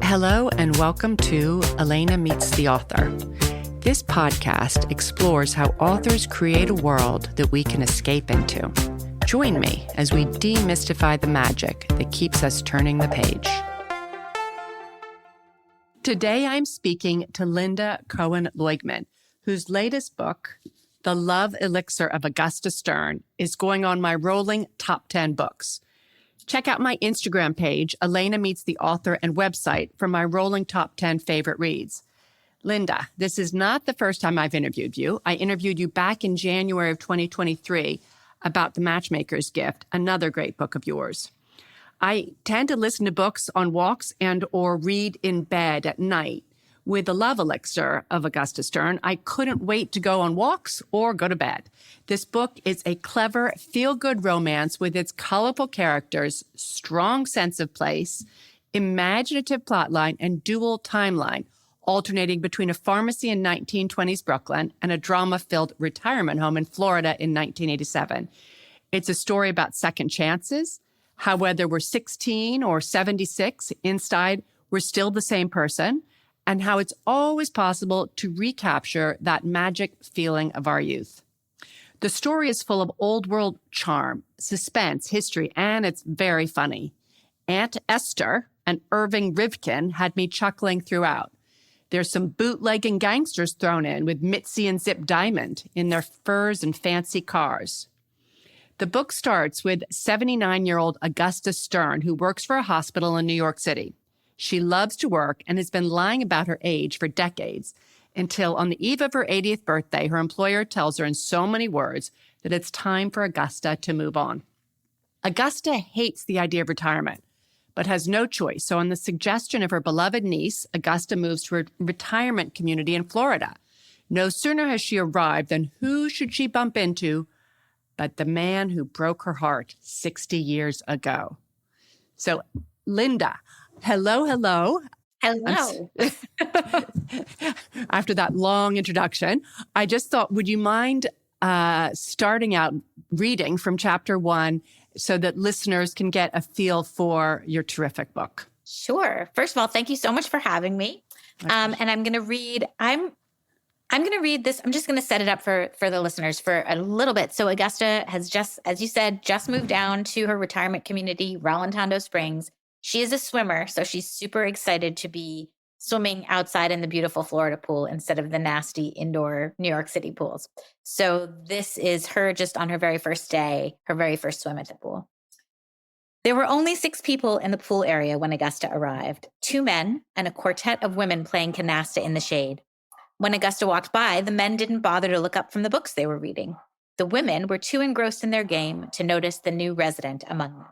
Hello and welcome to Elena Meets the Author. This podcast explores how authors create a world that we can escape into. Join me as we demystify the magic that keeps us turning the page. Today I'm speaking to Lynda Cohen Loigman, whose latest book, The Love Elixir of Augusta Stern, is going on my rolling top 10 books. Check out my Instagram page, Elena Meets the Author, and website for my rolling top 10 favorite reads. Lynda, this is not the first time I've interviewed you. I interviewed you back in January of 2023 about The Matchmaker's Gift, another great book of yours. I tend to listen to books on walks and or read in bed at night. With The Love Elixir of Augusta Stern, I couldn't wait to go on walks or go to bed. This book is a clever, feel-good romance with its colorful characters, strong sense of place, imaginative plotline, and dual timeline, alternating between a pharmacy in 1920s Brooklyn and a drama-filled retirement home in Florida in 1987. It's a story about second chances, how whether we're 16 or 76, inside we're still the same person, and how it's always possible to recapture that magic feeling of our youth. The story is full of old world charm, suspense, history, and it's very funny. Aunt Esther and Irving Rivkin had me chuckling throughout. There's some bootlegging gangsters thrown in with Mitzi and Zip Diamond in their furs and fancy cars. The book starts with 79-year-old Augusta Stern, who works for a hospital in New York City. She loves to work and has been lying about her age for decades until on the eve of her 80th birthday, her employer tells her in so many words that it's time for Augusta to move on. Augusta hates the idea of retirement, but has no choice. So on the suggestion of her beloved niece, Augusta moves to a retirement community in Florida. No sooner has she arrived than who should she bump into but the man who broke her heart 60 years ago. So, Lynda, hello. Hello. After that long introduction, I just thought, would you mind starting out reading from chapter 1 so that listeners can get a feel for your terrific book? Sure. First of all, thank you so much for having me. And I'm going to read, I'm going to read this. I'm just going to set it up for the listeners for a little bit. So Augusta has just, as you said, just moved down to her retirement community, Rolantando Springs. She is a swimmer, so she's super excited to be swimming outside in the beautiful Florida pool instead of the nasty indoor New York City pools. So this is her just on her very first day, her very first swim at the pool. There were only 6 people in the pool area when Augusta arrived, 2 men and a quartet of women playing canasta in the shade. When Augusta walked by, the men didn't bother to look up from the books they were reading. The women were too engrossed in their game to notice the new resident among them.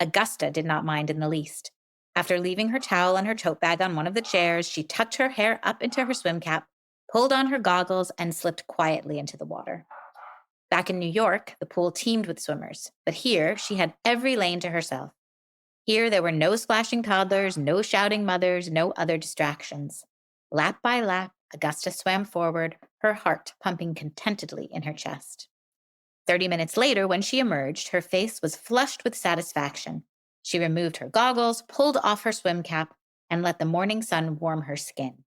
Augusta did not mind in the least. After leaving her towel and her tote bag on one of the chairs, she tucked her hair up into her swim cap, pulled on her goggles, and slipped quietly into the water. Back in New York, the pool teemed with swimmers, but here she had every lane to herself. Here there were no splashing toddlers, no shouting mothers, no other distractions. Lap by lap, Augusta swam forward, her heart pumping contentedly in her chest. 30 minutes later, when she emerged, her face was flushed with satisfaction. She removed her goggles, pulled off her swim cap, and let the morning sun warm her skin.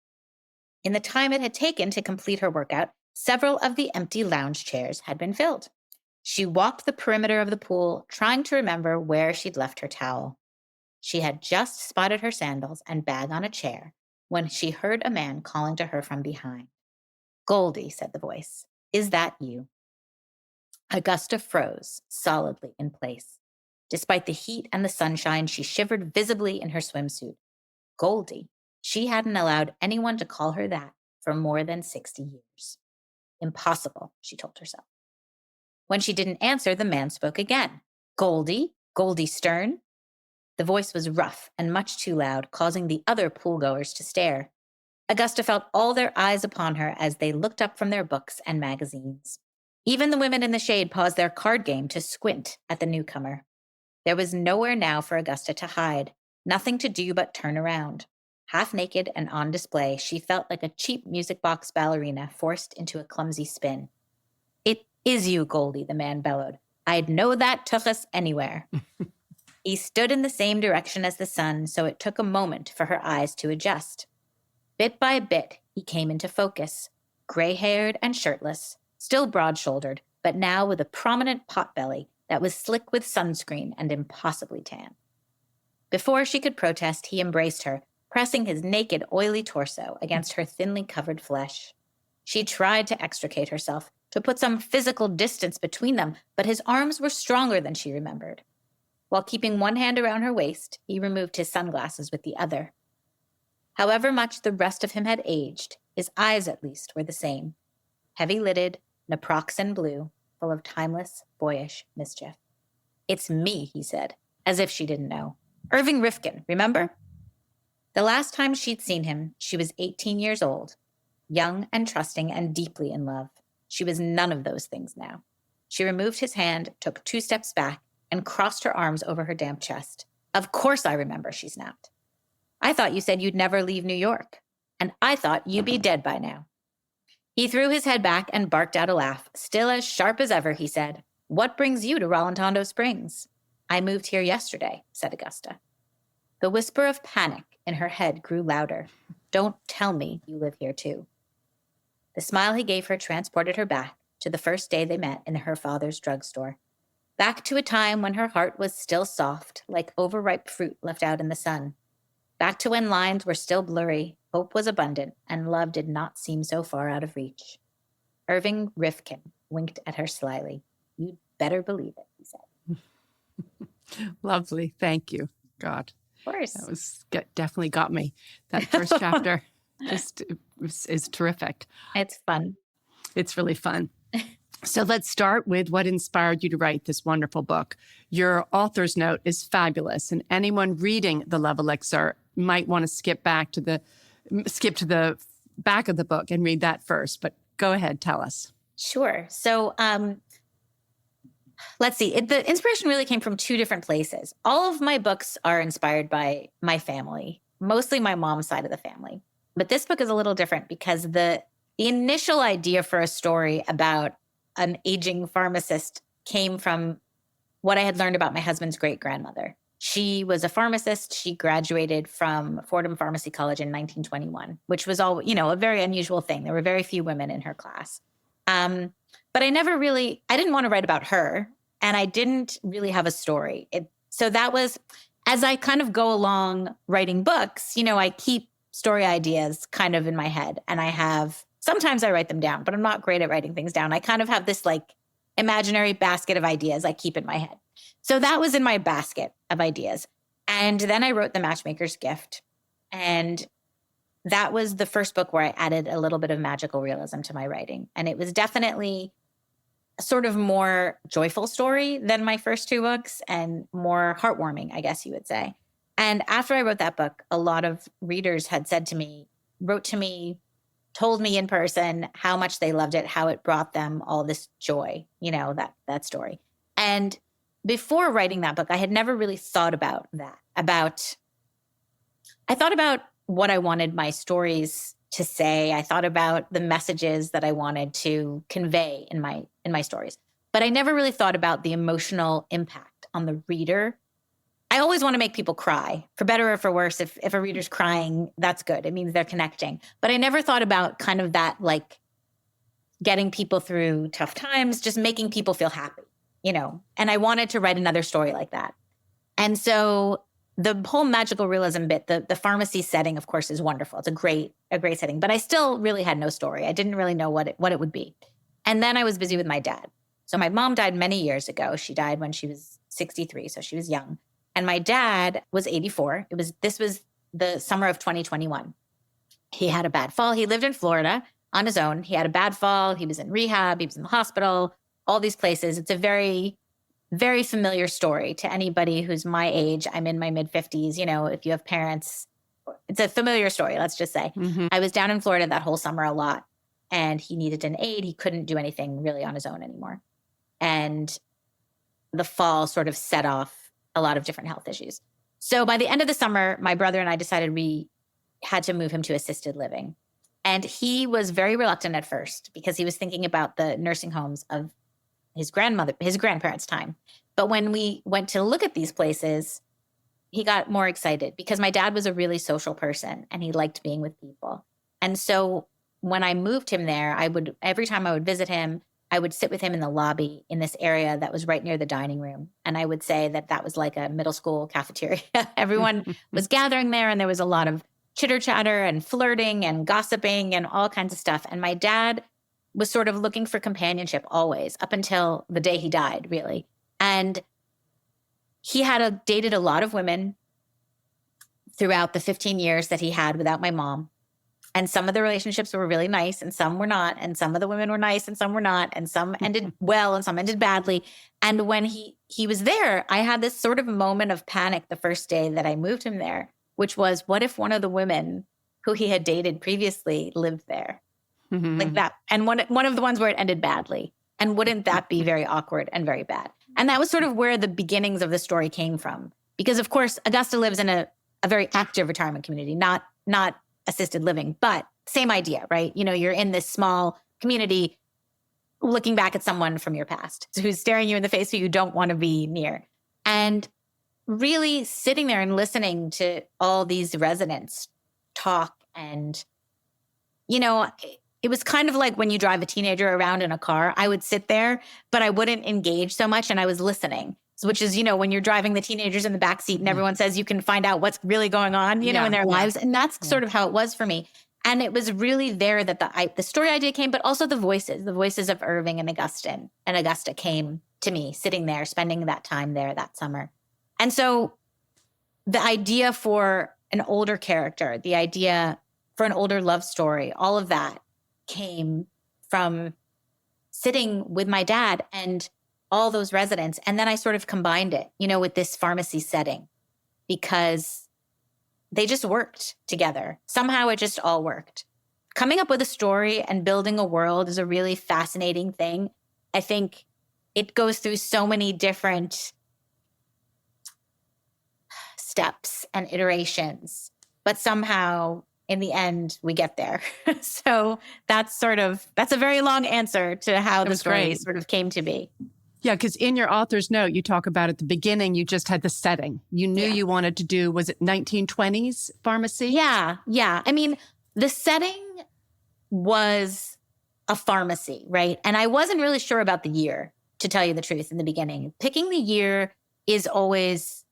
In the time it had taken to complete her workout, several of the empty lounge chairs had been filled. She walked the perimeter of the pool, trying to remember where she'd left her towel. She had just spotted her sandals and bag on a chair when she heard a man calling to her from behind. "Goldie," said the voice, "is that you?" Augusta froze solidly in place. Despite the heat and the sunshine, she shivered visibly in her swimsuit. Goldie. She hadn't allowed anyone to call her that for more than 60 years. Impossible, she told herself. When she didn't answer, the man spoke again. "Goldie? Goldie Stern?" The voice was rough and much too loud, causing the other poolgoers to stare. Augusta felt all their eyes upon her as they looked up from their books and magazines. Even the women in the shade paused their card game to squint at the newcomer. There was nowhere now for Augusta to hide, nothing to do but turn around. Half naked and on display, she felt like a cheap music box ballerina forced into a clumsy spin. "It is you, Goldie," the man bellowed. "I'd know that took us anywhere." He stood in the same direction as the sun, so it took a moment for her eyes to adjust. Bit by bit, he came into focus, gray-haired and shirtless, still broad-shouldered, but now with a prominent potbelly that was slick with sunscreen and impossibly tan. Before she could protest, he embraced her, pressing his naked, oily torso against her thinly covered flesh. She tried to extricate herself, to put some physical distance between them, but his arms were stronger than she remembered. While keeping one hand around her waist, he removed his sunglasses with the other. However much the rest of him had aged, his eyes at least were the same. Heavy-lidded, naproxen blue, full of timeless, boyish mischief. "It's me," he said, as if she didn't know. "Irving Rifkin, remember?" The last time she'd seen him, she was 18 years old, young and trusting and deeply in love. She was none of those things now. She removed his hand, took 2 steps back, and crossed her arms over her damp chest. "Of course I remember," she snapped. "I thought you said you'd never leave New York, and I thought you'd be dead by now." He threw his head back and barked out a laugh. "Still as sharp as ever," he said. "What brings you to Rollintondo Springs?" "I moved here yesterday," said Augusta. The whisper of panic in her head grew louder. "Don't tell me you live here too." The smile he gave her transported her back to the first day they met in her father's drugstore. Back to a time when her heart was still soft, like overripe fruit left out in the sun. Back to when lines were still blurry, hope was abundant, and love did not seem so far out of reach. Irving Rifkin winked at her slyly. "You'd better believe it," he said. Lovely. Thank you. God. Of course. That was definitely got me. That first chapter just is terrific. It's fun. It's really fun. So let's start with what inspired you to write this wonderful book. Your author's note is fabulous, and anyone reading The Love Elixir might want to skip to the back of the book and read that first. But go ahead, tell us. Sure. So let's see. The inspiration really came from 2 different places. All of my books are inspired by my family, mostly my mom's side of the family. But this book is a little different because the initial idea for a story about an aging pharmacist came from what I had learned about my husband's great-grandmother. She was a pharmacist. She graduated from Fordham Pharmacy College in 1921, which was all, a very unusual thing. There were very few women in her class. But I didn't want to write about her, and I didn't really have a story. So that was, as I kind of go along writing books, I keep story ideas kind of in my head, and sometimes I write them down, but I'm not great at writing things down. I kind of have this imaginary basket of ideas I keep in my head. So that was in my basket of ideas. And then I wrote The Matchmaker's Gift. And that was the first book where I added a little bit of magical realism to my writing. And it was definitely a sort of more joyful story than my first 2 books and more heartwarming, I guess you would say. And after I wrote that book, a lot of readers had wrote to me, told me in person how much they loved it, how it brought them all this joy, that story. And before writing that book, I had never really thought about that. I thought about what I wanted my stories to say. I thought about the messages that I wanted to convey in my stories. But I never really thought about the emotional impact on the reader. I always want to make people cry, for better or for worse. If a reader's crying, that's good. It means they're connecting. But I never thought about kind of that, getting people through tough times, just making people feel happy, and I wanted to write another story like that. And so the whole magical realism bit, the pharmacy setting, of course, is wonderful. It's a great setting, but I still really had no story. I didn't really know what it would be. And then I was busy with my dad. So my mom died many years ago. She died when she was 63, so she was young. And my dad was 84. This was the summer of 2021. He had a bad fall. He lived in Florida on his own. He had a bad fall. He was in rehab. He was in the hospital, all these places. It's a very, very familiar story to anybody who's my age. I'm in my mid-50s. If you have parents, it's a familiar story, let's just say. Mm-hmm. I was down in Florida that whole summer a lot, and he needed an aide. He couldn't do anything really on his own anymore. And the fall sort of set off a lot of different health issues. So by the end of the summer, my brother and I decided we had to move him to assisted living. And he was very reluctant at first because he was thinking about the nursing homes of his grandparents' time. But when we went to look at these places, he got more excited because my dad was a really social person and he liked being with people. And so when I moved him there, every time I would visit him, I would sit with him in the lobby in this area that was right near the dining room. And I would say that was like a middle school cafeteria. Everyone was gathering there and there was a lot of chitter chatter and flirting and gossiping and all kinds of stuff. And my dad was sort of looking for companionship always up until the day he died, really. And he had dated a lot of women throughout the 15 years that he had without my mom. And some of the relationships were really nice and some were not. And some of the women were nice and some were not. And some ended well and some ended badly. And when he was there, I had this sort of moment of panic the first day that I moved him there, which was, what if one of the women who he had dated previously lived there? Like that. And one of the ones where it ended badly. And wouldn't that be very awkward and very bad? And that was sort of where the beginnings of the story came from. Because of course, Augusta lives in a very active retirement community, not assisted living, but same idea, right? You know, you're in this small community looking back at someone from your past who's staring you in the face who you don't want to be near. And really sitting there and listening to all these residents talk. And, you know, it was kind of like when you drive a teenager around in a car. I would sit there, but I wouldn't engage so much and I was listening. Which is, you know, when you're driving the teenagers in the backseat and everyone says you can find out what's really going on, you know, in their lives. And that's sort of how it was for me. And it was really there that the story idea came, but also the voices of Irving and Augusta came to me sitting there, spending that time there that summer. And so the idea for an older character, the idea for an older love story, all of that came from sitting with my dad and all those residents. And then I sort of combined it, you know, with this pharmacy setting because they just worked together. Somehow it just all worked. Coming up with a story and building a world is a really fascinating thing. I think it goes through so many different steps and iterations, but somehow in the end we get there. So that's a very long answer to how the story sort of came to be. Yeah, because in your author's note, you talk about at the beginning, you just had the setting. You knew you wanted to do, was it 1920s pharmacy? Yeah. I mean, the setting was a pharmacy, right? And I wasn't really sure about the year, to tell you the truth, in the beginning. Picking the year is always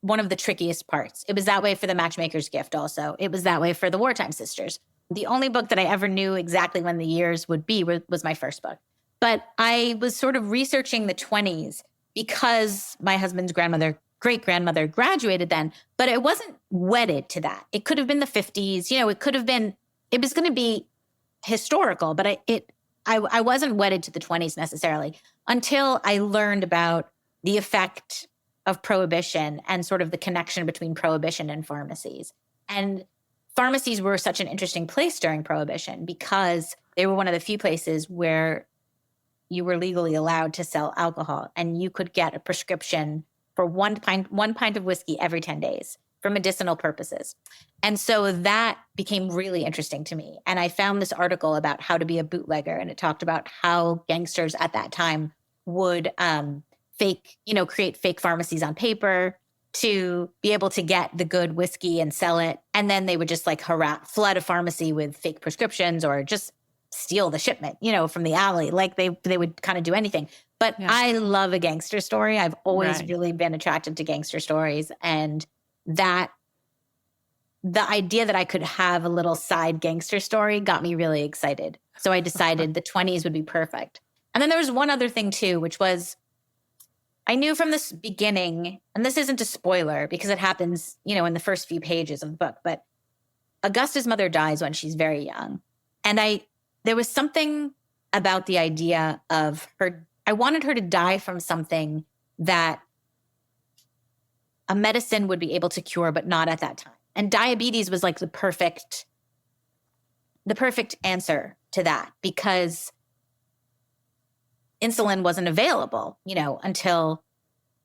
one of the trickiest parts. It was that way for The Matchmaker's Gift also. It was that way for The Wartime Sisters. The only book that I ever knew exactly when the years would be was my first book. But I was sort of researching the 20s because my husband's great-grandmother graduated then, but it wasn't wedded to that. It could have been the 50s. You know, it was going to be historical, but I wasn't wedded to the 20s necessarily until I learned about the effect of Prohibition and sort of the connection between Prohibition and pharmacies. And pharmacies were such an interesting place during Prohibition because they were one of the few places where you were legally allowed to sell alcohol, and you could get a prescription for one pint of whiskey every 10 days for medicinal purposes. And so that became really interesting to me. And I found this article about how to be a bootlegger, and it talked about how gangsters at that time would create fake pharmacies on paper to be able to get the good whiskey and sell it. And then they would just flood a pharmacy with fake prescriptions or just steal the shipment, you know, from the alley. Like they would kind of do anything. But I love a gangster story. I've always really been attracted to gangster stories. And that the idea that I could have a little side gangster story got me really excited. So I decided the 20s would be perfect. And then there was one other thing too, which was I knew from this beginning, and this isn't a spoiler because it happens, you know, in the first few pages of the book, but Augusta's mother dies when she's very young. And there was something about the idea of her. I wanted her to die from something that a medicine would be able to cure, but not at that time. And diabetes was like the perfect answer to that because insulin wasn't available, you know, until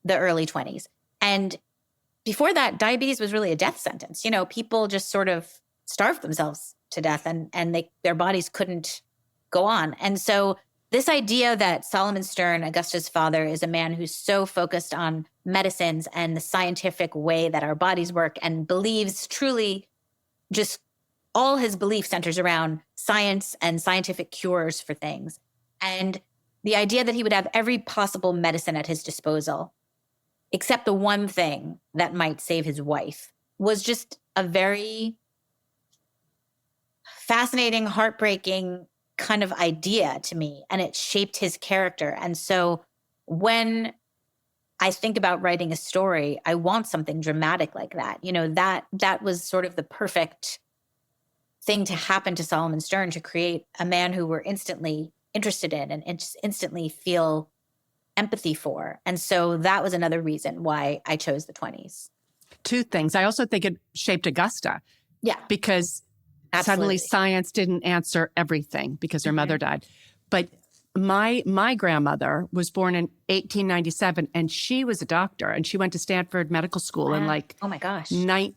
the early 20s. And before that, diabetes was really a death sentence. You know, people just sort of starved themselves to death and their bodies couldn't go on. And so this idea that Solomon Stern, Augusta's father, is a man who's so focused on medicines and the scientific way that our bodies work and believes truly just all his belief centers around science and scientific cures for things. And the idea that he would have every possible medicine at his disposal, except the one thing that might save his wife, was just a very fascinating, heartbreaking kind of idea to me. And it shaped his character. And so when I think about writing a story, I want something dramatic like that. That was sort of the perfect thing to happen to Solomon Stern, to create a man who we're instantly interested in and instantly feel empathy for. And so that was another reason why I chose the 20s. Two things. I also think it shaped Augusta. Yeah. Because suddenly science didn't answer everything because her mother died. But my grandmother was born in 1897 and she was a doctor and she went to Stanford Medical School in oh my gosh, I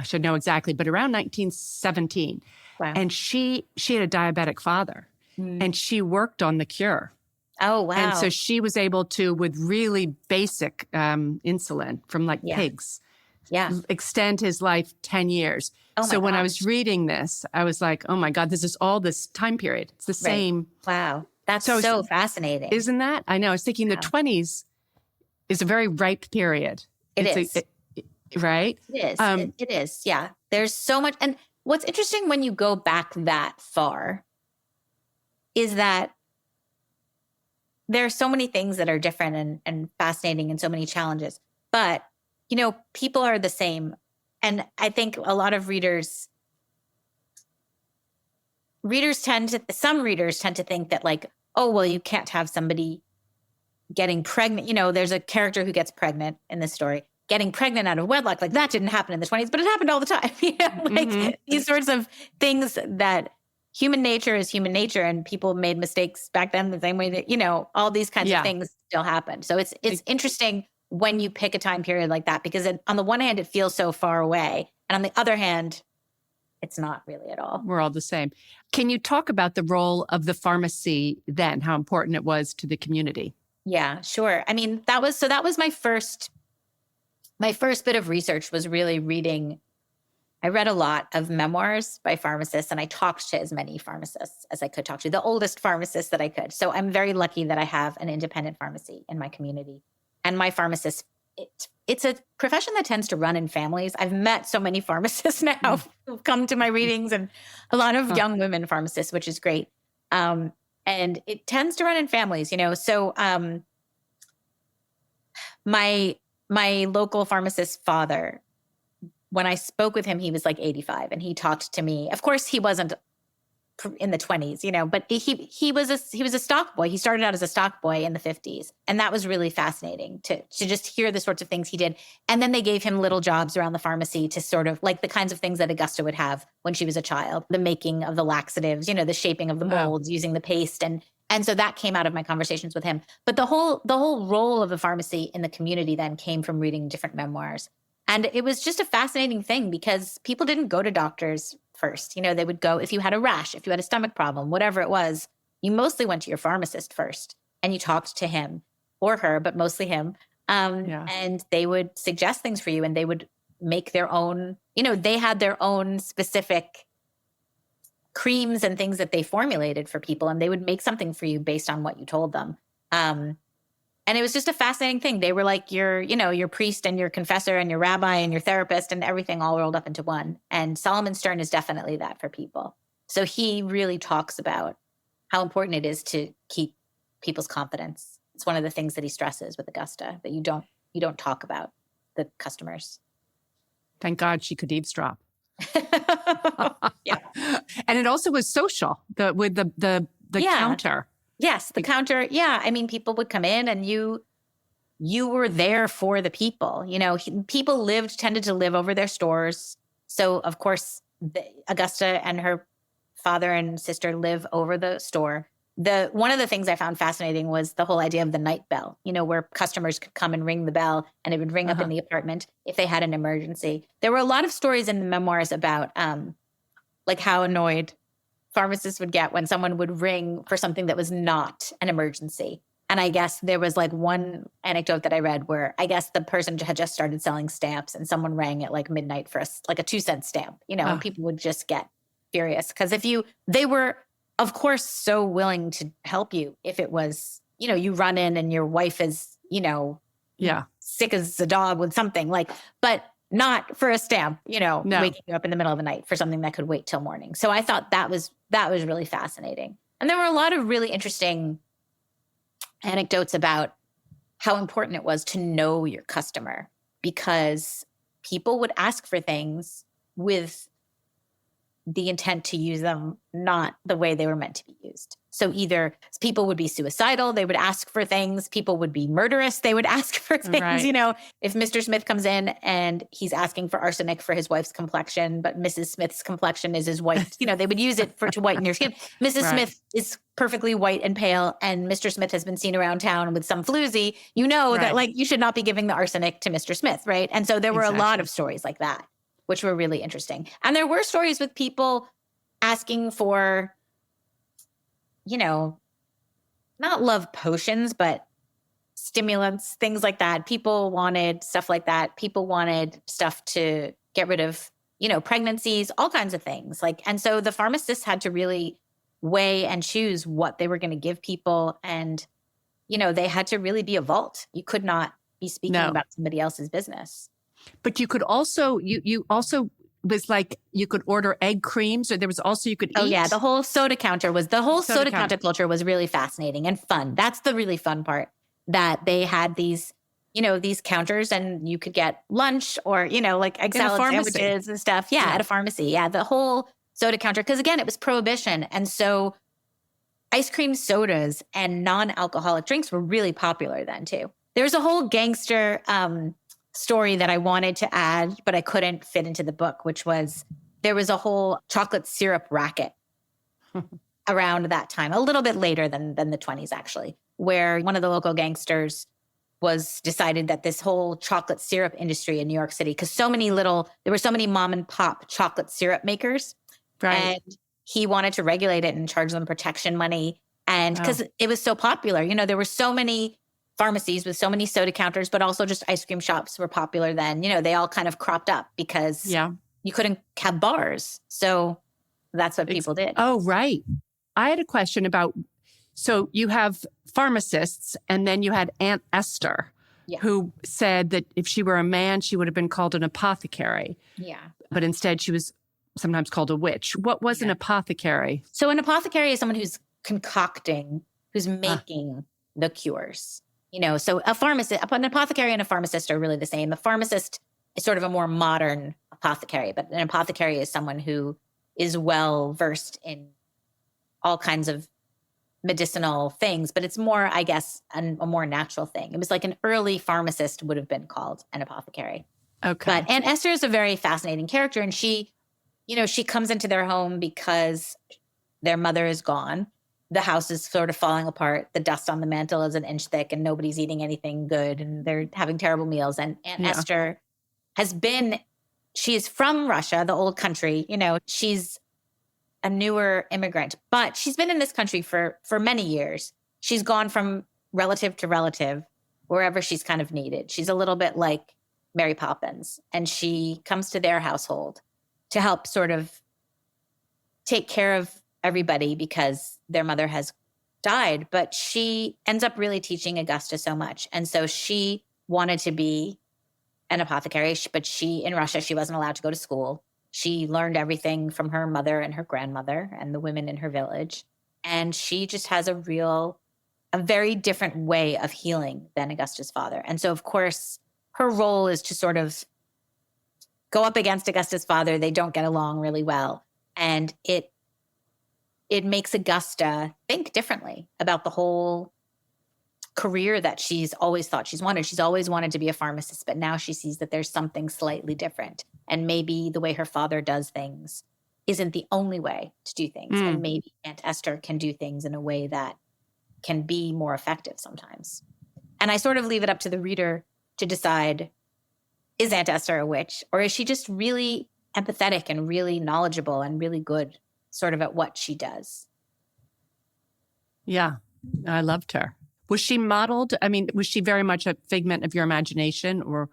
should know exactly, but around 1917. Wow. And she had a diabetic father and she worked on the cure. Oh, wow. And so she was able to, with really basic insulin from pigs, extend his life 10 years. Oh, so when I gosh. was reading this, I was like, oh my God, this is all this time period. It's the same. Wow. That's so fascinating. Isn't that? I know. I was thinking the 20s is a very ripe period. It is. Right? It is. It is. Yeah. There's so much. And what's interesting when you go back that far is that there are so many things that are different and fascinating and so many challenges. But, people are the same. And I think a lot of readers tend to think that oh, well, you can't have somebody getting pregnant. There's a character who gets pregnant in this story, getting pregnant out of wedlock. That didn't happen in the 20s, but it happened all the time. These sorts of things that human nature is human nature, and people made mistakes back then the same way that, all these kinds of things still happen. So it's interesting when you pick a time period like that, because on the one hand, it feels so far away. And on the other hand, it's not really at all. We're all the same. Can you talk about the role of the pharmacy then, how important it was to the community? Yeah, sure. I mean, that was my first bit of research was really reading. I read a lot of memoirs by pharmacists, and I talked to as many pharmacists as I could talk to, the oldest pharmacists that I could. So I'm very lucky that I have an independent pharmacy in my community. And my pharmacist, it's a profession that tends to run in families. I've met so many pharmacists now who've come to my readings, and a lot of young women pharmacists, which is great. And it tends to run in families, So my local pharmacist's father, when I spoke with him, he was 85, and he talked to me. Of course, he wasn't in the 20s, but he was a stock boy. He started out as a stock boy in the 50s. And that was really fascinating to just hear the sorts of things he did. And then they gave him little jobs around the pharmacy to sort of the kinds of things that Augusta would have when she was a child, the making of the laxatives, the shaping of the molds, using the paste. And so that came out of my conversations with him. But the whole role of the pharmacy in the community then came from reading different memoirs. And it was just a fascinating thing because people didn't go to doctors first. They would go, if you had a rash, if you had a stomach problem, whatever it was, you mostly went to your pharmacist first and you talked to him or her, but mostly him. And they would suggest things for you, and they would make their own, they had their own specific creams and things that they formulated for people, and they would make something for you based on what you told them. And it was just a fascinating thing. They were like your priest and your confessor and your rabbi and your therapist and everything all rolled up into one. And Solomon Stern is definitely that for people. So he really talks about how important it is to keep people's confidence. It's one of the things that he stresses with Augusta, that you don't talk about the customers. Thank God she could eavesdrop. Yeah. And it also was social, with the counter. Yes, the counter. Yeah. I mean, people would come in and you were there for the people. People tended to live over their stores. So, of course, Augusta and her father and sister live over the store. One of the things I found fascinating was the whole idea of the night bell, where customers could come and ring the bell and it would ring up in the apartment if they had an emergency. There were a lot of stories in the memoirs about how annoyed pharmacists would get when someone would ring for something that was not an emergency. And I guess there was like one anecdote that I read where I guess the person had just started selling stamps and someone rang at like midnight for like a 2-cent stamp, and people would just get furious. Because they were, of course, so willing to help you if it was, you run in and your wife is, sick as a dog with something but not for a stamp, No. waking you up in the middle of the night for something that could wait till morning. So I thought that was really fascinating. And there were a lot of really interesting anecdotes about how important it was to know your customer, because people would ask for things with the intent to use them, not the way they were meant to be used. So either people would be suicidal, they would ask for things, people would be murderous, they would ask for things, Right. If Mr. Smith comes in and he's asking for arsenic for his wife's complexion, but Mrs. Smith's complexion is his white, they would use it to whiten your skin. Mrs. Right. Smith is perfectly white and pale, and Mr. Smith has been seen around town with some floozy, that you should not be giving the arsenic to Mr. Smith, right? And so there were a lot of stories like that, which were really interesting. And there were stories with people asking for, not love potions, but stimulants, things like that. People wanted stuff like that. People wanted stuff to get rid of, pregnancies, all kinds of things. And so the pharmacists had to really weigh and choose what they were going to give people. And, they had to really be a vault. You could not be speaking about somebody else's business. But you could also, you also was like, you could order egg creams, or there was also, you could eat. Oh yeah. The whole soda counter counter culture was really fascinating and fun. That's the really fun part, that they had these, these counters, and you could get lunch or, egg salad sandwiches and stuff. Yeah, at a pharmacy. Yeah. The whole soda counter. Cause again, it was prohibition. And so ice cream sodas and non-alcoholic drinks were really popular then too. There's a whole gangster, story that I wanted to add, but I couldn't fit into the book, which was there was a whole chocolate syrup racket around that time, a little bit later than the 20s, actually, where one of the local gangsters decided that this whole chocolate syrup industry in New York City, because there were so many mom and pop chocolate syrup makers. Right. And he wanted to regulate it and charge them protection money. And because it was so popular, there were so many pharmacies with so many soda counters, but also just ice cream shops were popular then. They all kind of cropped up because you couldn't have bars. So that's what people did. Oh, right. I had a question about, so you have pharmacists, and then you had Aunt Esther, who said that if she were a man, she would have been called an apothecary. Yeah. But instead she was sometimes called a witch. What was an apothecary? So an apothecary is someone who's concocting, who's making the cures. So an apothecary and a pharmacist are really the same. A pharmacist is sort of a more modern apothecary, but an apothecary is someone who is well versed in all kinds of medicinal things, but it's more, I guess, a more natural thing. It was like an early pharmacist would have been called an apothecary. Okay. But Aunt Esther is a very fascinating character, and she comes into their home because their mother is gone. The house is sort of falling apart. The dust on the mantle is an inch thick, and nobody's eating anything good, and they're having terrible meals. And Aunt Esther she is from Russia, the old country. She's a newer immigrant, but she's been in this country for many years. She's gone from relative to relative wherever she's kind of needed. She's a little bit like Mary Poppins, and she comes to their household to help sort of take care of everybody because their mother has died, but she ends up really teaching Augusta so much. And so she wanted to be an apothecary, but in Russia, she wasn't allowed to go to school. She learned everything from her mother and her grandmother and the women in her village. And she just has a very different way of healing than Augusta's father. And so, of course, her role is to sort of go up against Augusta's father. They don't get along really well. And it makes Augusta think differently about the whole career that she's always thought she's wanted. She's always wanted to be a pharmacist, but now she sees that there's something slightly different. And maybe the way her father does things isn't the only way to do things. And maybe Aunt Esther can do things in a way that can be more effective sometimes. And I sort of leave it up to the reader to decide, is Aunt Esther a witch, or is she just really empathetic and really knowledgeable and really good sort of at what she does. Yeah, I loved her. Was she modeled? I mean, was she very much a figment of your imagination, or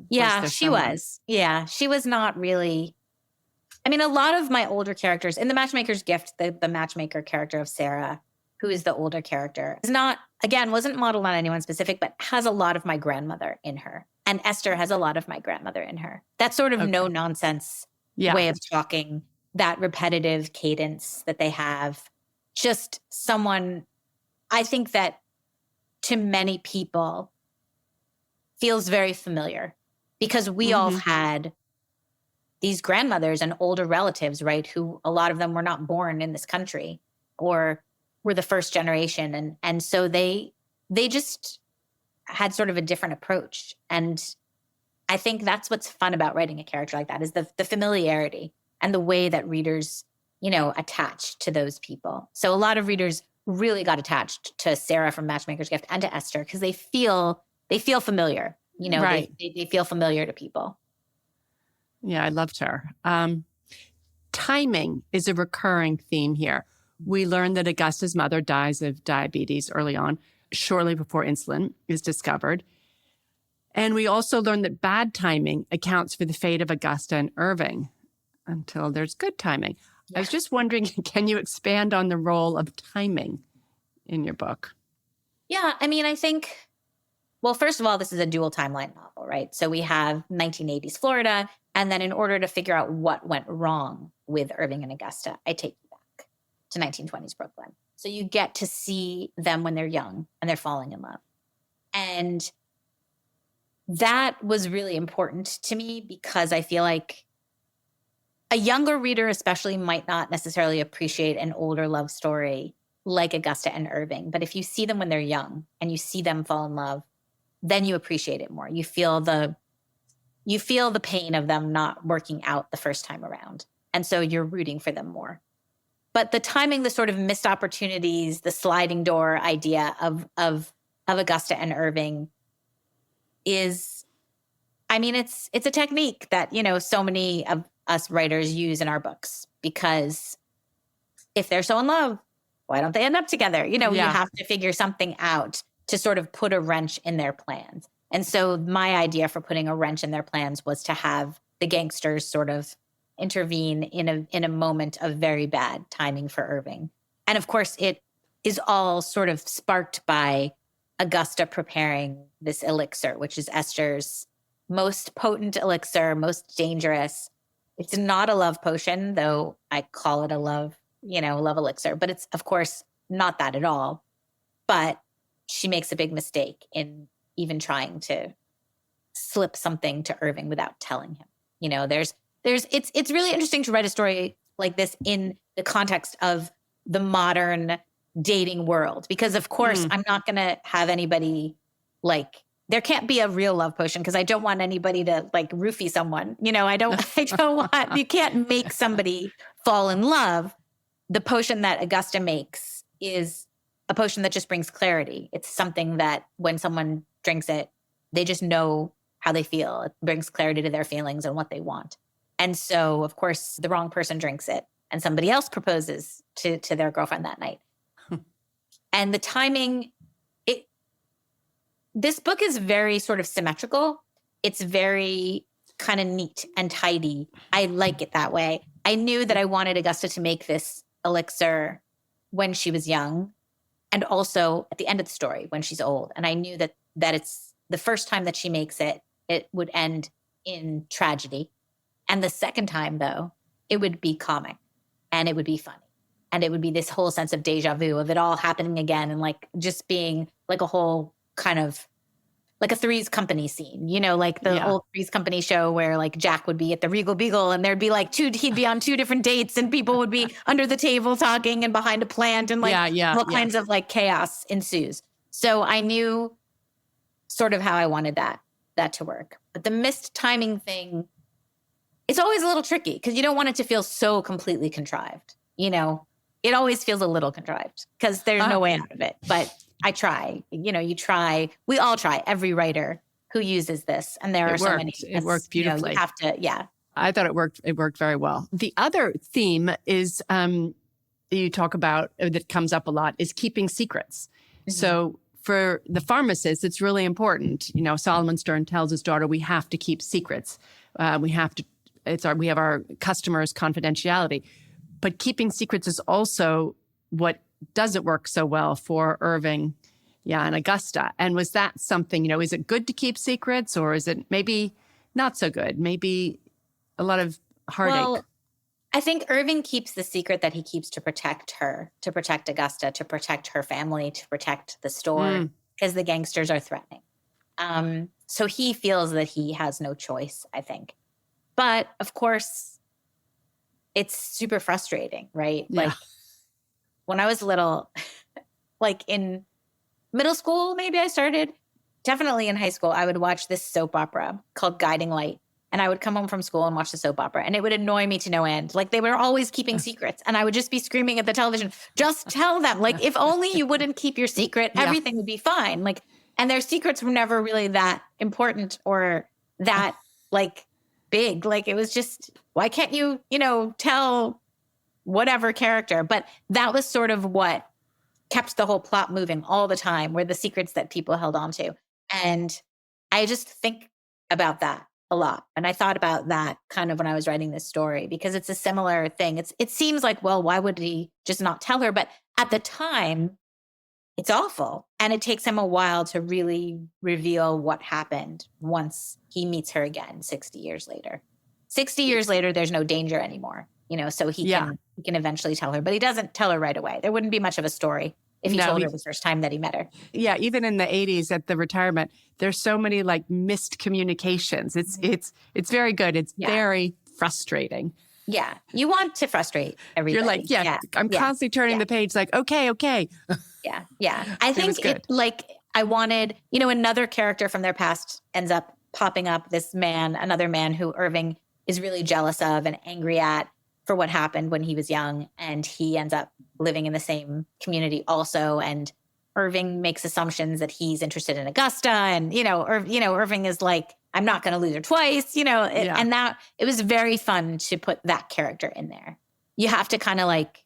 Yeah, she was. Yeah, she was not really. I mean, a lot of my older characters in The Matchmaker's Gift, the matchmaker character of Sarah, who is the older character, is not, again, wasn't modeled on anyone specific, but has a lot of my grandmother in her. And Esther has a lot of my grandmother in her. That sort of no nonsense way of talking, that repetitive cadence that they have. Just someone, I think that to many people feels very familiar because we all had these grandmothers and older relatives, right? Who a lot of them were not born in this country or were the first generation. And so they just had sort of a different approach. And I think that's what's fun about writing a character like that is the familiarity and the way that readers, attach to those people. So a lot of readers really got attached to Sarah from Matchmaker's Gift and to Esther because they feel familiar, right. They feel familiar to people. Yeah, I loved her. Timing is a recurring theme here. We learned that Augusta's mother dies of diabetes early on, shortly before insulin is discovered. And we also learned that bad timing accounts for the fate of Augusta and Irving until there's good timing. Yeah. I was just wondering, can you expand on the role of timing in your book? Yeah, I mean, I think, well, first of all, this is a dual timeline novel, right? So we have 1980s Florida, and then in order to figure out what went wrong with Irving and Augusta, I take you back to 1920s Brooklyn. So you get to see them when they're young and they're falling in love. And that was really important to me because I feel like a younger reader especially might not necessarily appreciate an older love story like Augusta and Irving. But if you see them when they're young and you see them fall in love, then you appreciate it more. You feel the pain of them not working out the first time around. And so you're rooting for them more. But the timing, the sort of missed opportunities, the sliding door idea of Augusta and Irving is, I mean, it's a technique that, so many of us writers use in our books because if they're so in love, why don't they end up together? You have to figure something out to sort of put a wrench in their plans. And so my idea for putting a wrench in their plans was to have the gangsters sort of intervene in a moment of very bad timing for Irving. And of course, it is all sort of sparked by Augusta preparing this elixir, which is Esther's most potent elixir, most dangerous. It's not a love potion, though I call it a love elixir, but it's of course not that at all. But she makes a big mistake in even trying to slip something to Irving without telling him. It's really interesting to write a story like this in the context of the modern dating world, because of course I'm not going to have anybody there can't be a real love potion because I don't want anybody to roofie someone. I don't want, you can't make somebody fall in love. The potion that Augusta makes is a potion that just brings clarity. It's something that when someone drinks it, they just know how they feel. It brings clarity to their feelings and what they want. And so, of course, the wrong person drinks it and somebody else proposes to their girlfriend that night. And the timing, this book is very sort of symmetrical. It's very kind of neat and tidy. I like it that way. I knew that I wanted Augusta to make this elixir when she was young and also at the end of the story when she's old. And I knew that it's the first time that she makes it, it would end in tragedy. And the second time, though, it would be comic and it would be funny. And it would be this whole sense of deja vu of it all happening again and just being a whole kind of like a Three's Company scene, like the old Three's Company show where Jack would be at the Regal Beagle and there'd be he'd be on two different dates and people would be under the table talking and behind a plant and all kinds of chaos ensues. So I knew sort of how I wanted that to work. But the missed timing thing, it's always a little tricky because you don't want it to feel so completely contrived. It always feels a little contrived because there's no way out of it. But I try, you try, we all try, every writer who uses this. And there are so many. It worked beautifully. You have to, I thought it worked. It worked very well. The other theme is you talk about that comes up a lot is keeping secrets. So for the pharmacist, it's really important. You know, Solomon Stern tells his daughter, we have to keep secrets. We have to. We have our customers' confidentiality, but keeping secrets is also what doesn't work so well for Irving, and Augusta. And was that something? You know, is it good to keep secrets, or is it maybe not so good? Maybe a lot of heartache. Well, I think Irving keeps the secret that he keeps to protect her, to protect Augusta, to protect her family, to protect the store, because the gangsters are threatening. So he feels that he has no choice, I think. But of course, it's super frustrating, right? Yeah. Like when I was little, like in middle school, maybe I started, definitely in high school, I would watch this soap opera called Guiding Light. And I would come home from school and watch the soap opera, and it would annoy me to no end. Like they were always keeping secrets, and I would just be screaming at the television, just tell them. Like if only you wouldn't keep your secret, everything would be fine. Like, and their secrets were never really that important or that like big. Like it was just, why can't you, tell whatever character? But that was sort of what kept the whole plot moving all the time, were the secrets that people held on to. And I just think about that a lot. And I thought about that kind of when I was writing this story, because it's a similar thing. It seems like, well, why would he just not tell her? But at the time, it's awful. And it takes him a while to really reveal what happened once he meets her again 60 years later. 60 years later, there's no danger anymore, so he can eventually tell her, but he doesn't tell her right away. There wouldn't be much of a story if he told her the first time that he met her. Yeah, even in the 80s at the retirement, there's so many like missed communications. It's very good. It's very frustrating. Yeah. You want to frustrate everybody. You're like, I'm constantly turning the page like, okay. Yeah. Yeah. I think I wanted, another character from their past ends up popping up, another man who Irving is really jealous of and angry at for what happened when he was young. And he ends up living in the same community also. And Irving makes assumptions that he's interested in Augusta. And, Irving is like, I'm not going to lose her twice, and that it was very fun to put that character in there. You have to kind of like,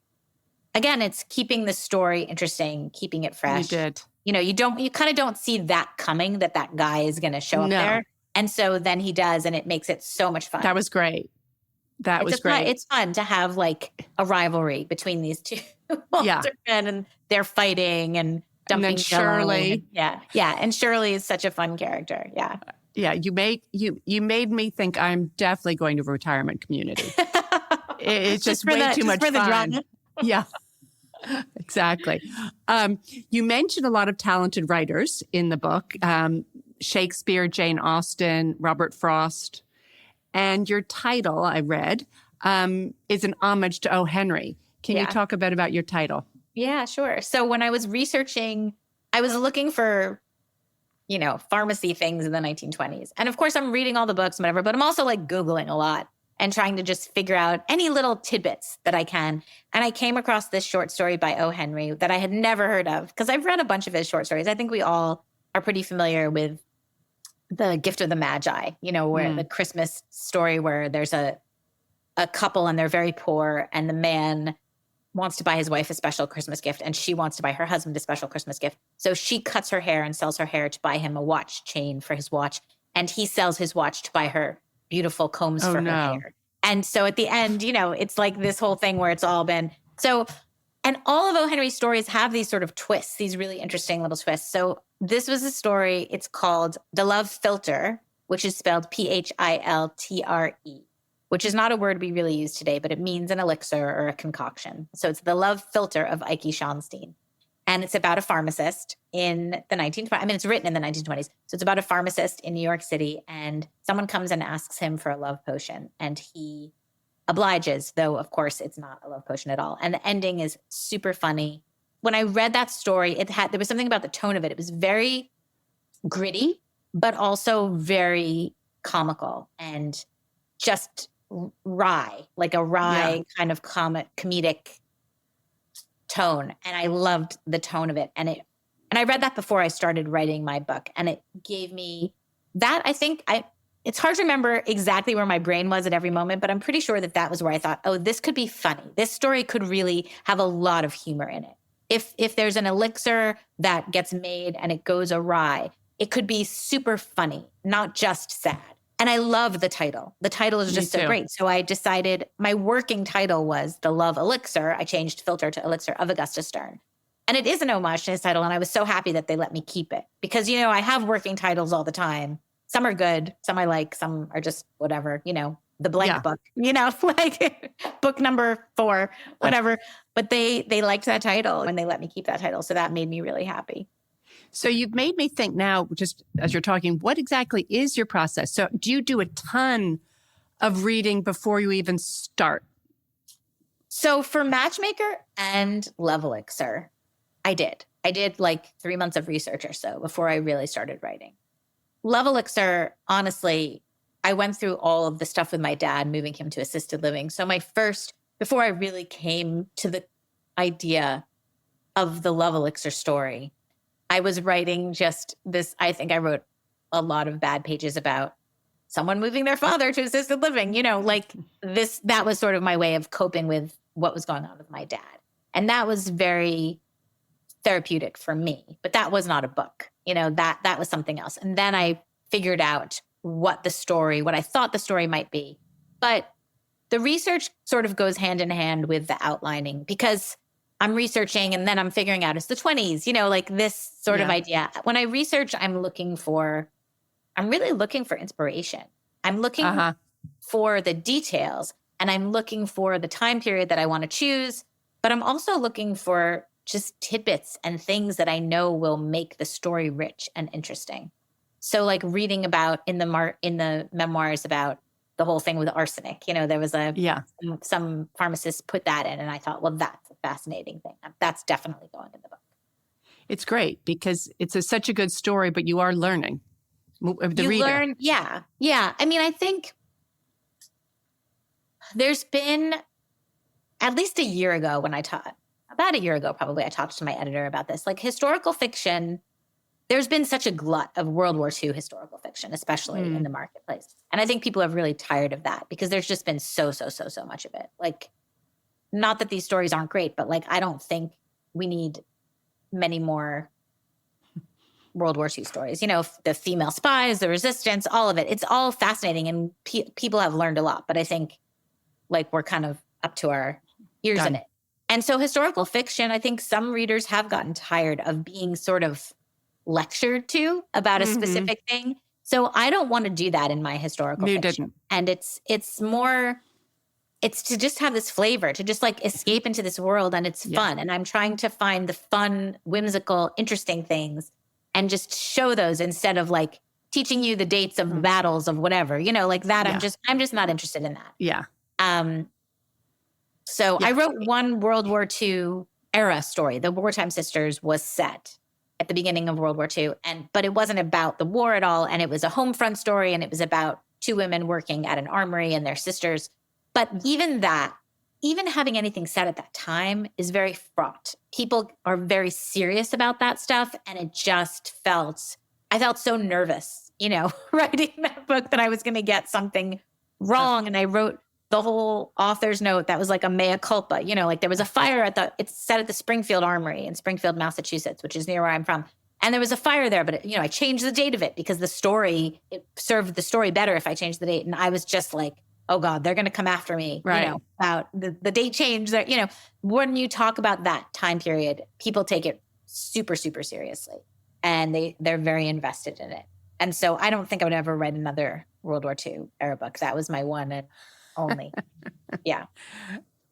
again, it's keeping the story interesting, keeping it fresh. You did. You kind of don't see that coming, that guy is going to show up there. And so then he does, and it makes it so much fun. That was great. It's fun to have like a rivalry between these two older men, and they're fighting and dumping. And then Shirley. And Shirley is such a fun character. Yeah. Yeah. You made me think I'm definitely going to a retirement community. It's just way too much fun. Yeah. Exactly. You mentioned a lot of talented writers in the book. Shakespeare, Jane Austen, Robert Frost. And your title, I read, is an homage to O. Henry. Can you talk a bit about your title? Yeah, sure. So when I was researching, I was looking for, pharmacy things in the 1920s. And of course, I'm reading all the books and whatever, but I'm also like Googling a lot and trying to just figure out any little tidbits that I can. And I came across this short story by O. Henry that I had never heard of, because I've read a bunch of his short stories. I think we all are pretty familiar with The Gift of the Magi, where the Christmas story where there's a couple and they're very poor, and the man wants to buy his wife a special Christmas gift, and she wants to buy her husband a special Christmas gift. So she cuts her hair and sells her hair to buy him a watch chain for his watch. And he sells his watch to buy her beautiful combs for her hair. And so at the end, it's like this whole thing where it's all been so. And all of O. Henry's stories have these sort of twists, these really interesting little twists. So this was a story, it's called The Love Philtre, which is spelled Philtre, which is not a word we really use today, but it means an elixir or a concoction. So it's The Love Philtre of Ike Schonstein. And it's about a pharmacist in the 1920s. I mean, it's written in the 1920s. So it's about a pharmacist in New York City, and someone comes and asks him for a love potion, and he obliges, though, of course, it's not a love potion at all. And the ending is super funny. When I read that story, there was something about the tone of it. It was very gritty, but also very comical and just wry, like a wry kind of comedic tone. And I loved the tone of it. And I read that before I started writing my book, and it gave me that. I think it's hard to remember exactly where my brain was at every moment, but I'm pretty sure that was where I thought, oh, this could be funny. This story could really have a lot of humor in it. If there's an elixir that gets made and it goes awry, it could be super funny, not just sad. And I love the title. The title is just so great. So I decided my working title was The Love Elixir. I changed filter to Elixir of Augusta Stern. And it is an homage to his title. And I was so happy that they let me keep it because, I have working titles all the time. Some are good, some I like, some are just whatever, the blank book, like book number 4, whatever. But they liked that title and they let me keep that title. So that made me really happy. So you've made me think now, just as you're talking, what exactly is your process? So do you do a ton of reading before you even start? So for Matchmaker and Love Elixir, I did like 3 months of research or so before I really started writing. Love Elixir, honestly, I went through all of the stuff with my dad, moving him to assisted living. So before I really came to the idea of the Love Elixir story, I was writing just this, I think I wrote a lot of bad pages about someone moving their father to assisted living, that was sort of my way of coping with what was going on with my dad. And that was very therapeutic for me, but that was not a book, that was something else. And then I figured out what I thought the story might be. But the research sort of goes hand in hand with the outlining because I'm researching and then I'm figuring out it's the 20s, like this sort of idea. When I research, I'm really looking for inspiration. I'm looking for the details and I'm looking for the time period that I want to choose, but I'm also looking for just tidbits and things that I know will make the story rich and interesting. So like reading about in the memoirs about the whole thing with arsenic, there was some pharmacists put that in and I thought, well, that's a fascinating thing. That's definitely going in the book. It's great because it's such a good story, but you are learning. The reader. Learn, yeah. I mean, I think there's been at least a year ago when I taught, about a year ago probably, I talked to my editor about this. Like historical fiction, there's been such a glut of World War II historical fiction, especially in the marketplace. And I think people are really tired of that because there's just been so much of it. Like, not that these stories aren't great, but like, I don't think we need many more World War II stories. The female spies, the resistance, all of it. It's all fascinating and people have learned a lot. But I think like we're kind of up to our ears in it. And so historical fiction, I think some readers have gotten tired of being sort of lectured to about a specific thing. So I don't want to do that in my historical fiction. And it's to just have this flavor, to just like escape into this world and it's fun. And I'm trying to find the fun, whimsical, interesting things and just show those instead of like teaching you the dates of battles of whatever, like that. I'm just not interested in that. Yeah. So I wrote one World War II era story. The Wartime Sisters was set at the beginning of World War II, but it wasn't about the war at all. And it was a home front story and it was about 2 women working at an armory and their sisters. But even having anything said at that time is very fraught. People are very serious about that stuff. And I felt so nervous, writing that book that I was going to get something wrong. And I wrote the whole author's note that was like a mea culpa, like there was a fire it's set at the Springfield Armory in Springfield, Massachusetts, which is near where I'm from. And there was a fire there, but I changed the date of it because it served the story better if I changed the date. And I was just like, oh God, they're going to come after me, about the date change. When you talk about that time period, people take it super, super seriously and they're very invested in it. And so I don't think I would ever write another World War II era book. That was my one and only. Yeah.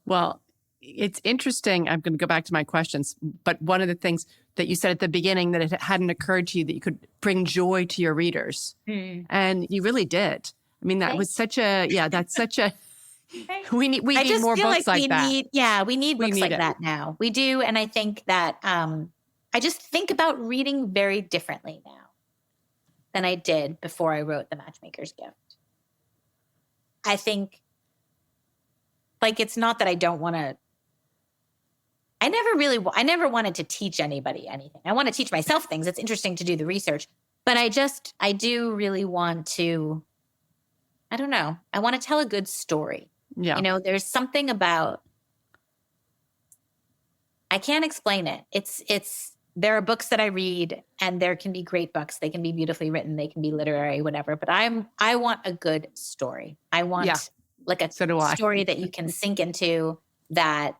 Well, it's interesting. I'm going to go back to my questions, but one of the things that you said at the beginning that it hadn't occurred to you that you could bring joy to your readers. And you really did. I mean, that was such a, that's such a, we need more books like that. We need books like that now. We do. And I think that I just think about reading very differently now than I did before I wrote The Matchmaker's Gift. I think like, it's not that I don't want to, I never wanted to teach anybody anything. I want to teach myself things. It's interesting to do the research, but I do really want to I don't know. I want to tell a good story. Yeah. You know, there's something about, I can't explain it. There are books that I read, and there can be great books. They can be beautifully written. They can be literary, whatever. But I want a good story. I want like a So do I. story that you can sink into, that,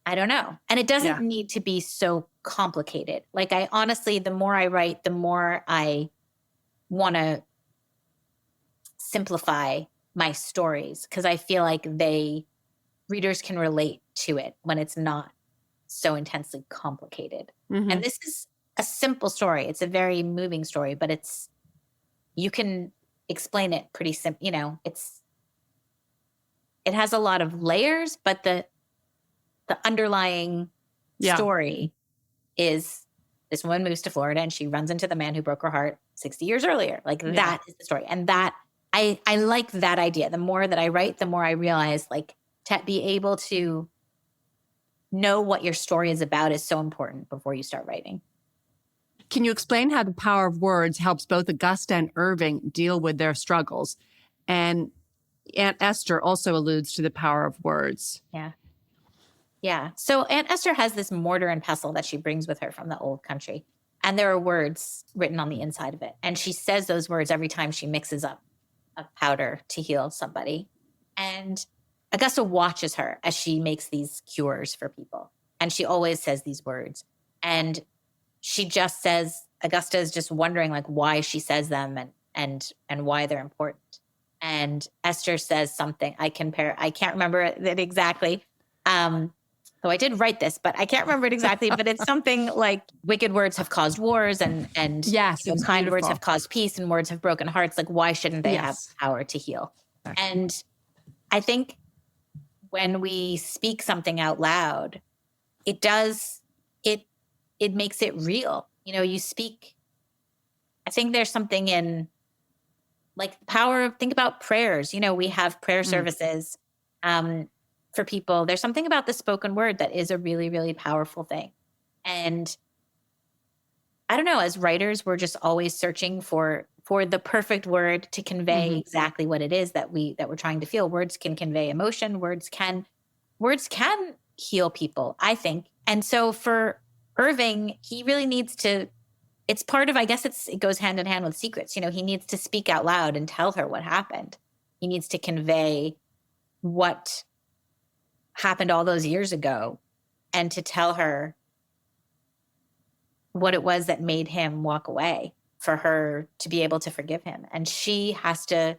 I don't know. And it doesn't need to be so complicated. Like, I honestly, the more I write, the more I want to simplify my stories, because I feel like readers can relate to it when it's not so intensely complicated. Mhm. And this is a simple story. It's a very moving story, but you can explain it pretty simple. You know, it has a lot of layers, but the underlying story is, this woman moves to Florida and she runs into the man who broke her heart 60 years earlier. Like, that is the story. And that, I like that idea. The more that I write, the more I realize, like, to be able to know what your story is about is so important before you start writing. Can you explain how the power of words helps both Augusta and Irving deal with their struggles? And Aunt Esther also alludes to the power of words. Yeah. Yeah. So Aunt Esther has this mortar and pestle that she brings with her from the old country. And there are words written on the inside of it. And she says those words every time she mixes up a powder to heal somebody. And Augusta watches her as she makes these cures for people. And she always says these words. And she just says, Augusta is just wondering, like, why she says them and why they're important. And Esther says something, I can't remember it exactly. So I did write this, but I can't remember it exactly. But it's something like, wicked words have caused wars, and yes, you know, kind words have caused peace, and words have broken hearts. Like, why shouldn't they have power to heal? And I think when we speak something out loud, it makes it real. You know, you speak. I think there's something in, like, the power of, think about prayers. You know, we have prayer services for people. There's something about the spoken word that is a really, really powerful thing. And I don't know, as writers, we're just always searching for the perfect word to convey exactly what it is that we're trying to feel. Words can convey emotion. Words can heal people, I think. And so for Irving, he really needs to, it's part of, I guess it goes hand in hand with secrets. You know, he needs to speak out loud and tell her what happened. He needs to convey what happened all those years ago, and to tell her what it was that made him walk away, for her to be able to forgive him. And she has to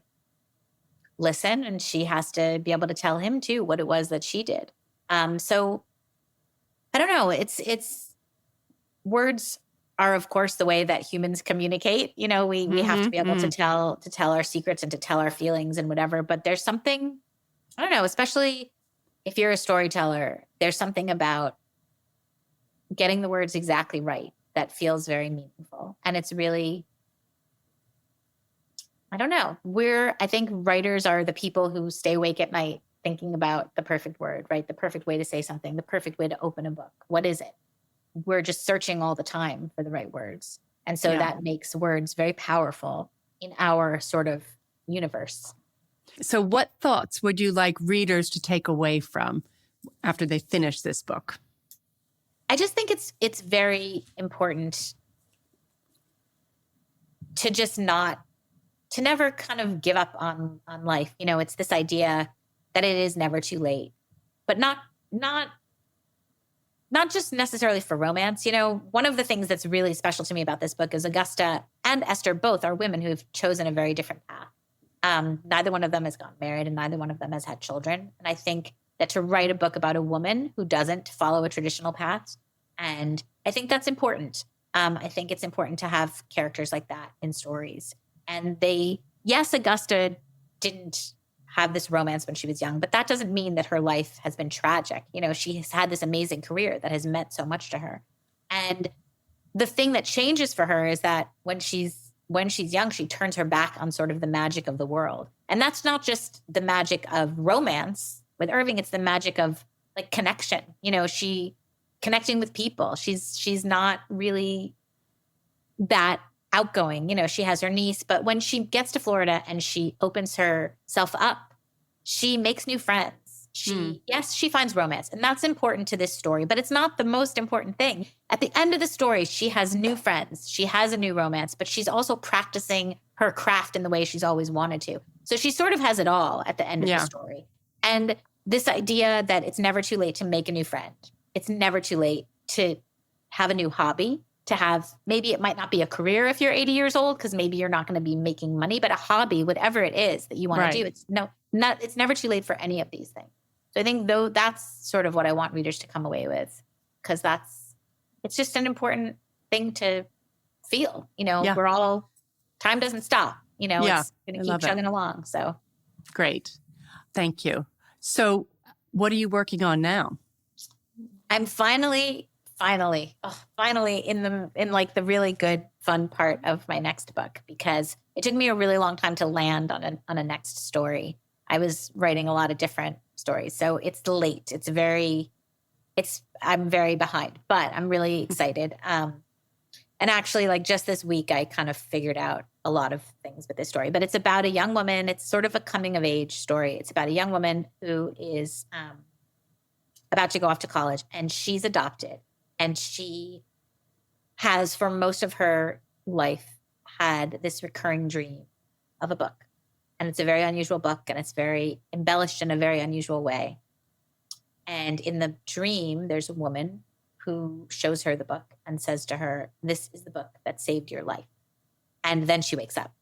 listen, and she has to be able to tell him too what it was that she did. So I don't know. It's words are, of course, the way that humans communicate. You know, we have to be able to tell our secrets and to tell our feelings and whatever. But there's something, I don't know, especially if you're a storyteller, there's something about getting the words exactly right that feels very meaningful. And it's really, I don't know, I think writers are the people who stay awake at night thinking about the perfect word, right? The perfect way to say something, the perfect way to open a book. What is it? We're just searching all the time for the right words. And so that makes words very powerful in our sort of universe. So what thoughts would you like readers to take away from after they finish this book? I just think it's very important to just to never kind of give up on life. You know, it's this idea that it is never too late, but not just necessarily for romance. You know, one of the things that's really special to me about this book is Augusta and Esther both are women who've chosen a very different path. Neither one of them has gotten married, and neither one of them has had children. And I think that to write a book about a woman who doesn't follow a traditional path, and I think that's important. I think it's important to have characters like that in stories. And Augusta didn't have this romance when she was young, but that doesn't mean that her life has been tragic. You know, she has had this amazing career that has meant so much to her. And the thing that changes for her is that when she's young, she turns her back on sort of the magic of the world. And that's not just the magic of romance. With Irving, it's the magic of, like, connection. You know, she connecting with people. She's not really that outgoing. You know, she has her niece, but when she gets to Florida and she opens herself up, she makes new friends. Yes, she finds romance, and that's important to this story, but it's not the most important thing. At the end of the story, she has new friends. She has a new romance, but she's also practicing her craft in the way she's always wanted to. So she sort of has it all at the end of the story. And this idea that it's never too late to make a new friend. It's never too late to have a new hobby, to have, maybe it might not be a career if you're 80 years old, because maybe you're not going to be making money, but a hobby, whatever it is that you want to do, it's never too late for any of these things. So I think though that's sort of what I want readers to come away with, because it's just an important thing to feel, you know, we're all, time doesn't stop, you know, it's going to keep chugging along. So great. Thank you. So what are you working on now? I'm finally in like the really good, fun part of my next book, because it took me a really long time to land on a next story. I was writing a lot of different stories, so it's late. I'm very behind, but I'm really excited. And actually, like just this week, I kind of figured out a lot of things with this story, but it's about a young woman. It's sort of a coming of age story. It's about a young woman who is about to go off to college, and she's adopted. And she has, for most of her life, had this recurring dream of a book. And it's a very unusual book, and it's very embellished in a very unusual way. And in the dream, there's a woman who shows her the book and says to her, "This is the book that saved your life." And then she wakes up,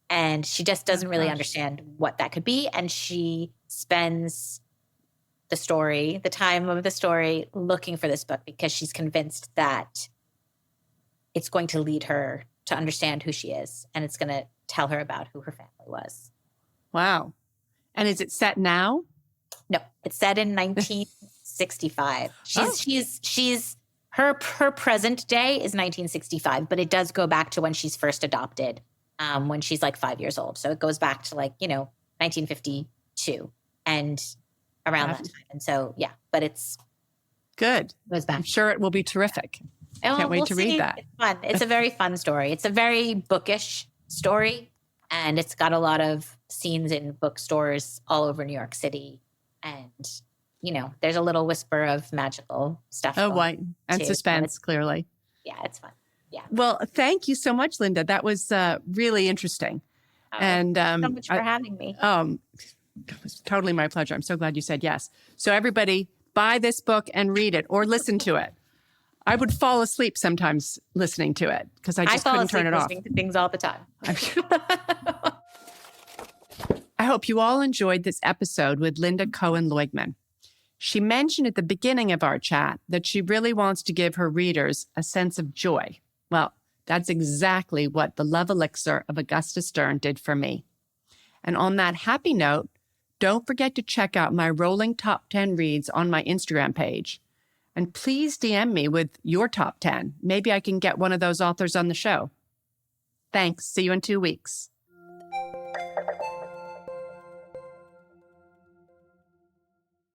and she just doesn't really understand what that could be. And she spends the time of the story looking for this book, because she's convinced that it's going to lead her to understand who she is, and it's going to tell her about who her family was. Wow. And is it set now? No, it's set in 1965. Her present day is 1965, but it does go back to when she's first adopted, when she's like 5 years old. So it goes back to 1952 and around that time. And so, but it's good. It goes back. I'm sure it will be terrific. Can't wait to read that. It's fun. It's a very fun story. It's a very bookish story. And it's got a lot of scenes in bookstores all over New York City. And, you know, there's a little whisper of magical stuff. Oh, right. And suspense, clearly. Yeah, it's fun. Yeah. Well, thank you so much, Lynda. That was really interesting. And so much for having me. It was totally my pleasure. I'm so glad you said yes. So everybody, buy this book and read it or listen to it. I would fall asleep sometimes listening to it because I just couldn't turn it off. I fall asleep listening to things all the time. I hope you all enjoyed this episode with Lynda Cohen Loigman. She mentioned at the beginning of our chat that she really wants to give her readers a sense of joy. Well, that's exactly what the Love Elixir of Augusta Stern did for me. And on that happy note, don't forget to check out my rolling top 10 reads on my Instagram page. And please DM me with your top 10. Maybe I can get one of those authors on the show. Thanks. See you in 2 weeks.